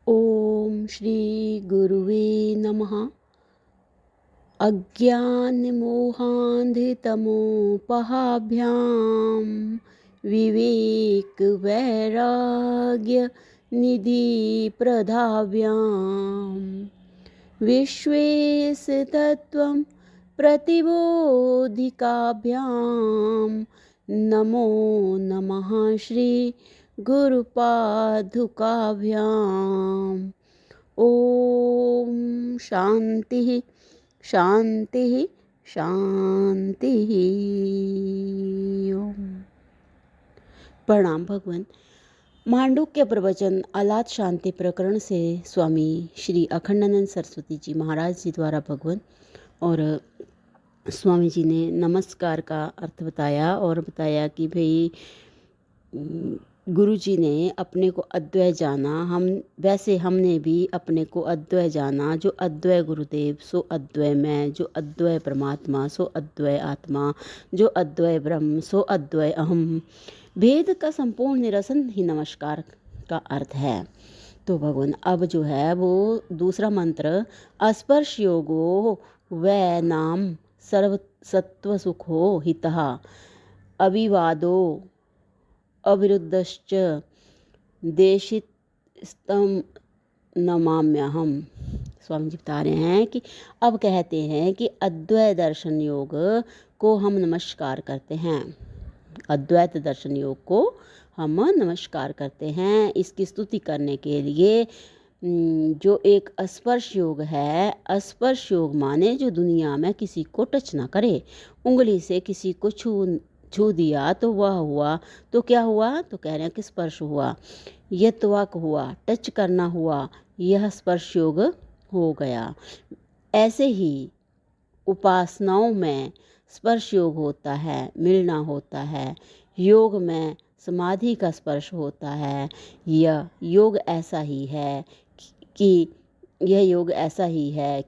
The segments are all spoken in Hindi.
ओम श्री गुरुवे नमः। अज्ञानमोहान्धितमोपहाभ्यां विवेकवैराग्यनिधिप्रदाभ्यां विश्वेशतत्त्वं प्रतिबोधिकाभ्यां नमो नमः श्री गुरुपादुकाभ्याम्। ओम शांति शांति शांति। ओम। प्रणाम भगवान। मांडुक्य प्रवचन आलात शांति प्रकरण से स्वामी श्री अखंडानंद सरस्वती जी महाराज जी द्वारा भगवान और स्वामी जी ने नमस्कार का अर्थ बताया और बताया कि भाई गुरु जी ने अपने को अद्वय जाना, हमने भी अपने को अद्वय जाना। जो अद्वय गुरुदेव सो अद्वय मैं, जो अद्वय परमात्मा सो अद्वय आत्मा, जो अद्वय ब्रह्म सो अद्वय अहम। भेद का संपूर्ण निरसन ही नमस्कार का अर्थ है। तो भगवान अब जो है वो दूसरा मंत्र, अस्पर्श योगो वै नाम सर्व सत्व सुखो हितः अविवादो अविरुद्धश्च देशितम नमाम्यहम। स्वामी जी बता रहे हैं कि अब कहते हैं कि अद्वैत दर्शन योग को हम नमस्कार करते हैं। अद्वैत दर्शन योग को हम नमस्कार करते हैं। इसकी स्तुति करने के लिए जो एक स्पर्श योग है, स्पर्श योग माने जो दुनिया में किसी को टच ना करे, उंगली से किसी को छू दिया तो वह हुआ। तो क्या हुआ? तो कह रहे हैं कि स्पर्श हुआ, यत्वाक हुआ, टच करना हुआ, यह स्पर्श योग हो गया। ऐसे ही उपासनाओं में स्पर्श योग होता है, मिलना होता है। योग में समाधि का स्पर्श होता है। यह योग ऐसा ही है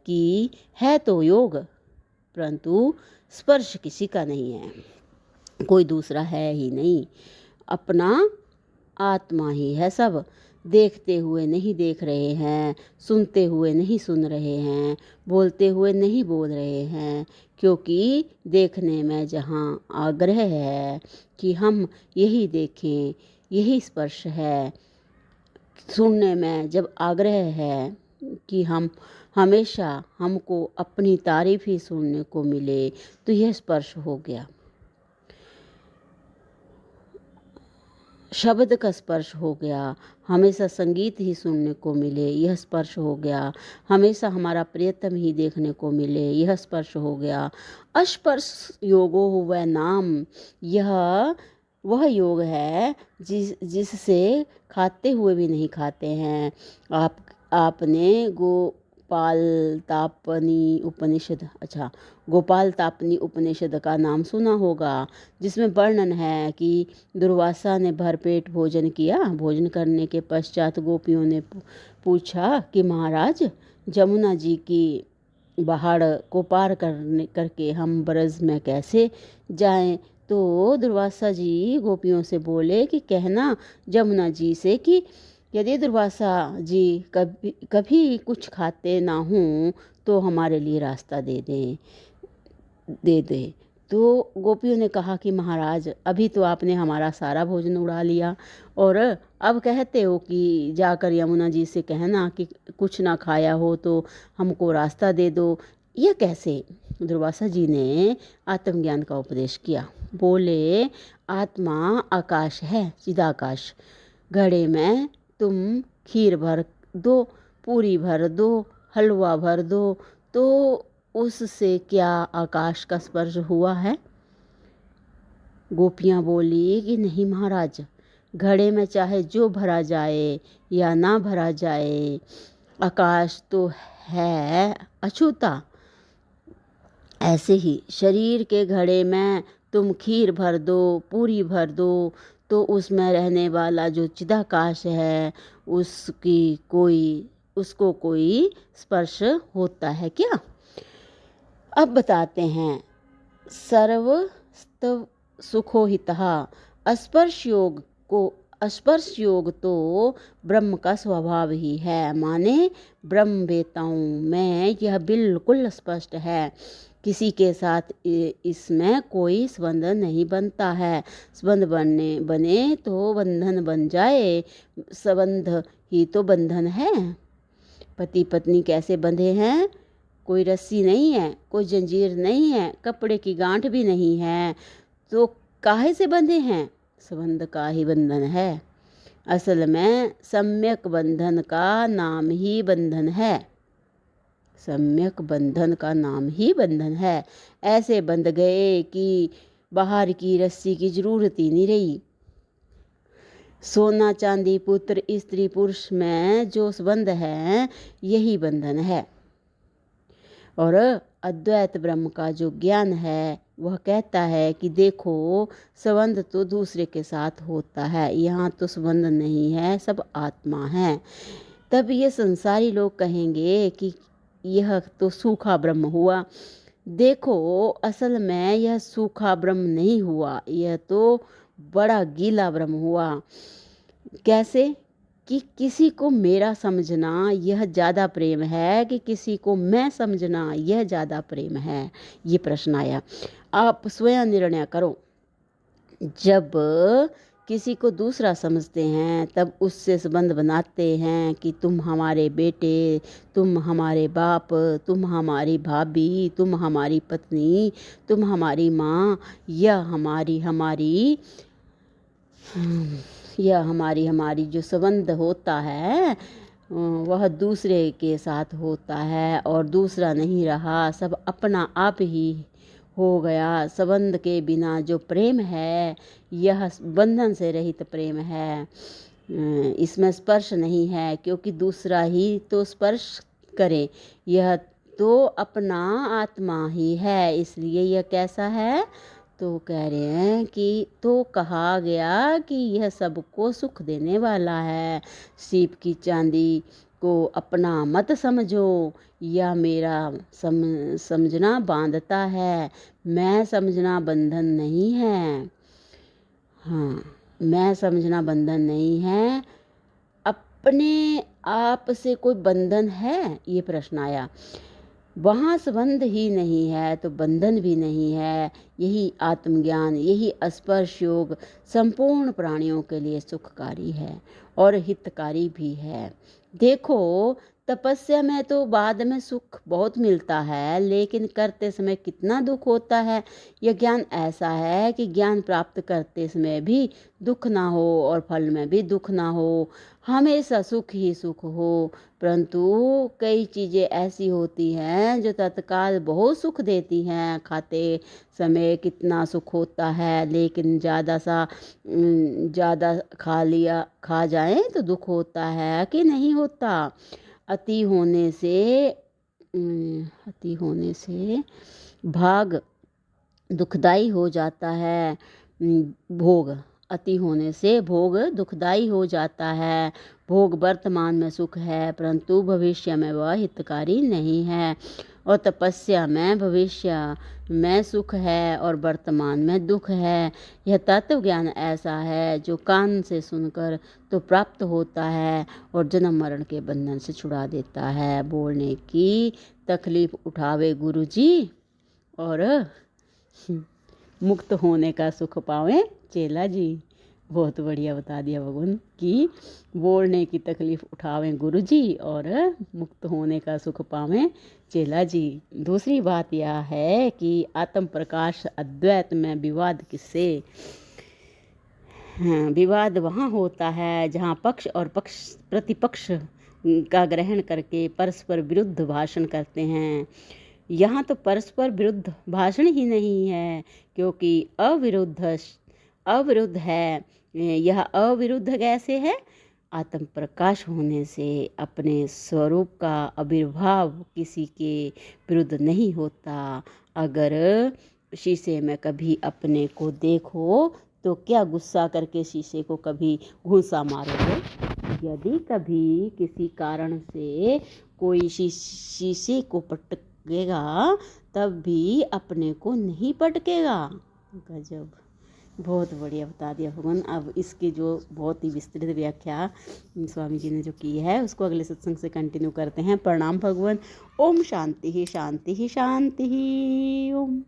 कि है तो योग, परंतु स्पर्श किसी का नहीं है, कोई दूसरा है ही नहीं, अपना आत्मा ही है सब। देखते हुए नहीं देख रहे हैं, सुनते हुए नहीं सुन रहे हैं, बोलते हुए नहीं बोल रहे हैं, क्योंकि देखने में जहाँ आग्रह है कि हम यही देखें, यही स्पर्श है, सुनने में जब आग्रह है कि हम हमेशा हमको अपनी तारीफ ही सुनने को मिले, तो यह स्पर्श हो गया। शब्द का स्पर्श हो गया, हमेशा संगीत ही सुनने को मिले, यह स्पर्श हो गया। हमेशा हमारा प्रियतम ही देखने को मिले, यह स्पर्श हो गया। अस्पर्श योगो हुआ नाम, यह वह योग है जिससे खाते हुए भी नहीं खाते हैं। आपने गोपाल तापनी उपनिषद का नाम सुना होगा, जिसमें वर्णन है कि दुर्वासा ने भरपेट भोजन किया। भोजन करने के पश्चात गोपियों ने पूछा कि महाराज, जमुना जी की पहाड़ को पार करके हम ब्रज में कैसे जाएं? तो दुर्वासा जी गोपियों से बोले कि कहना जमुना जी से कि यदि दुर्वासा जी कभी कुछ खाते ना हों तो हमारे लिए रास्ता दे दे। तो गोपियों ने कहा कि महाराज, अभी तो आपने हमारा सारा भोजन उड़ा लिया और अब कहते हो कि जाकर यमुना जी से कहना कि कुछ ना खाया हो तो हमको रास्ता दे दो। यह कैसे? दुर्वासा जी ने आत्मज्ञान का उपदेश किया। बोले, आत्मा आकाश है, चिदाकाश। घड़े में तुम खीर भर दो, पूरी भर दो, हलवा भर दो, तो उससे क्या आकाश का स्पर्श हुआ है? गोपियाँ बोली कि नहीं महाराज, घड़े में चाहे जो भरा जाए या ना भरा जाए, आकाश तो है अछूता। ऐसे ही शरीर के घड़े में तुम खीर भर दो, पूरी भर दो, तो उसमें रहने वाला जो चिदाकाश है उसको कोई स्पर्श होता है क्या? अब बताते हैं, सर्वस्तव सुखो हितः। स्पर्श योग को स्पर्श योग तो ब्रह्म का स्वभाव ही है, माने ब्रह्म वेताओं में यह बिल्कुल स्पष्ट है। किसी के साथ इसमें कोई संबंध नहीं बनता है। संबंध बने तो बंधन बन जाए, संबंध ही तो बंधन है। पति पत्नी कैसे बंधे हैं? कोई रस्सी नहीं है, कोई जंजीर नहीं है, कपड़े की गांठ भी नहीं है, तो काहे से बंधे हैं? संबंध का ही बंधन है। असल में सम्यक बंधन का नाम ही बंधन है। सम्यक बंधन का नाम ही बंधन है। ऐसे बंध गए कि बाहर की रस्सी की जरूरत ही नहीं रही। सोना चांदी पुत्र स्त्री पुरुष में जो संबंध है यही बंधन है। और अद्वैत ब्रह्म का जो ज्ञान है वह कहता है कि देखो, संबंध तो दूसरे के साथ होता है, यहाँ तो संबंध नहीं है, सब आत्मा है। तब ये संसारी लोग कहेंगे कि यह तो सूखा ब्रह्म हुआ। देखो, असल में यह सूखा ब्रह्म नहीं हुआ, यह तो बड़ा गीला ब्रह्म हुआ। कैसे? कि किसी को मेरा समझना यह ज़्यादा प्रेम है कि किसी को मैं समझना यह ज़्यादा प्रेम है। ये प्रश्न आया। आप स्वयं निर्णय करो। जब किसी को दूसरा समझते हैं तब उससे संबंध बनाते हैं कि तुम हमारे बेटे, तुम हमारे बाप, तुम हमारी भाभी, तुम हमारी पत्नी, तुम हमारी माँ, यह हमारी जो संबंध होता है वह दूसरे के साथ होता है और दूसरा नहीं रहा, सब अपना आप ही हो गया। संबंध के बिना जो प्रेम है यह बंधन से रहित प्रेम है। इसमें स्पर्श नहीं है, क्योंकि दूसरा ही तो स्पर्श करे, यह तो अपना आत्मा ही है। इसलिए यह कैसा है? तो कह रहे हैं कि तो कहा गया कि यह सबको सुख देने वाला है। सीप की चांदी को अपना मत समझो, या मेरा समझना बांधता है, मैं समझना बंधन नहीं है। हाँ, मैं समझना बंधन नहीं है। अपने आप से कोई बंधन है? ये प्रश्न आया। वहाँ संबंध ही नहीं है तो बंधन भी नहीं है। यही आत्मज्ञान, यही स्पर्श योग संपूर्ण प्राणियों के लिए सुखकारी है और हितकारी भी है। देखो, तपस्या में तो बाद में सुख बहुत मिलता है, लेकिन करते समय कितना दुख होता है। यह ज्ञान ऐसा है कि ज्ञान प्राप्त करते समय भी दुख ना हो और फल में भी दुख ना हो, हमेशा सुख ही सुख हो। परंतु कई चीज़ें ऐसी होती हैं जो तत्काल बहुत सुख देती हैं। खाते समय कितना सुख होता है, लेकिन ज़्यादा खा जाएं तो दुख होता है कि नहीं होता। अति होने से भाग दुखदाई हो जाता है। भोग, अति होने से भोग दुखदाई हो जाता है। भोग वर्तमान में सुख है, परंतु भविष्य में वह हितकारी नहीं है। और तपस्या में भविष्य में सुख है और वर्तमान में दुख है। यह तत्व ज्ञान ऐसा है जो कान से सुनकर तो प्राप्त होता है और जन्म मरण के बंधन से छुड़ा देता है। बोलने की तकलीफ उठावे गुरुजी और मुक्त होने का सुख पावे चेला जी। बहुत बढ़िया बता दिया भगवान कि बोलने की तकलीफ उठावें गुरुजी और मुक्त होने का सुख पावें चेला जी। दूसरी बात यह है कि आत्म प्रकाश अद्वैत में विवाद किससे? विवाद वहाँ होता है जहाँ पक्ष और प्रतिपक्ष का ग्रहण करके परस्पर विरुद्ध भाषण करते हैं। यहाँ तो परस्पर विरुद्ध भाषण ही नहीं है, क्योंकि अविरुद्ध है। यह अविरुद्ध कैसे है? आत्म प्रकाश होने से अपने स्वरूप का आविर्भाव किसी के विरुद्ध नहीं होता। अगर शीशे में कभी अपने को देखो तो क्या गुस्सा करके शीशे को कभी घूंसा मारोगे? यदि कभी किसी कारण से कोई शीशे को पटकेगा तब भी अपने को नहीं पटकेगा। गजब। बहुत बढ़िया बता दिया भगवान। अब इसकी जो बहुत ही विस्तृत व्याख्या स्वामी जी ने जो की है उसको अगले सत्संग से कंटिन्यू करते हैं। प्रणाम भगवान। ओम शांति ही शांति ही शांति ही। ओम।